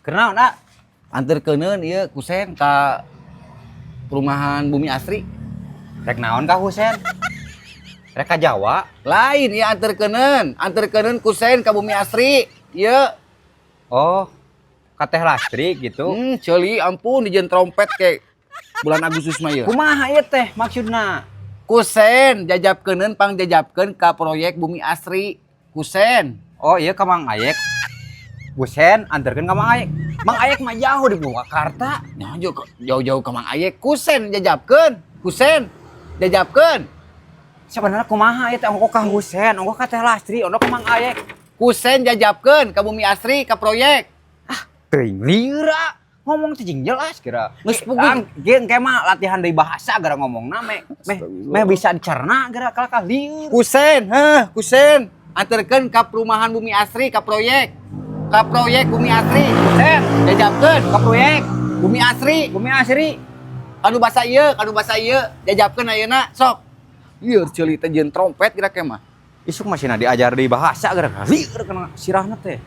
Kenapa nak? Anterkeuneun ieu kusen ka perumahan Bumi Asri. Rek naon kah Husen? Rek ka Jawa? Lain ieu anterkeuneun kusen ka Bumi Asri. Ieu. Oh, ka Teh Lastri gitu. Ceuli ampun dijeun trompet ke bulan Agustus mah ieu. Kumaha ieu teh maksudna? Kusen jajabkeuneun pangjajabkeun ka proyek Bumi Asri. Kusen. Oh iya ka Mang Ayek. Husen anterkeun ka Mang Ayek. Mang Ayek mah jauh di Purwakarta. Nah, jauh-jauh ka Mang Ayek. Kusen jajabkeun. Kusen jajabkeun. Sebenarnya kumaha ieu teh ongko ka Husen, ongko ka Teh Lastri, ongko ka Mang Ayek. Kusen jajabkeun ka Bumi Asri ka proyek. Teuing liura. Ngomong teh jeung jelas kira. Geus puging Geun ke mah latihan deui bahasa gara ngomongna meh bisa dicerna gara kalakah lieur. Kusen anterkeun ka perumahan Bumi Asri ka proyek Bumi Asri. Kusen jajabkeun Ka proyek Bumi Asri. Bumi Asri. Kanu basa ieu jajabkeun ayeuna sok. Ieu ceuli teh jeung trompet kira ke mah. Isuk masih diajar deui bahasa gara lieur kana sirahna teh.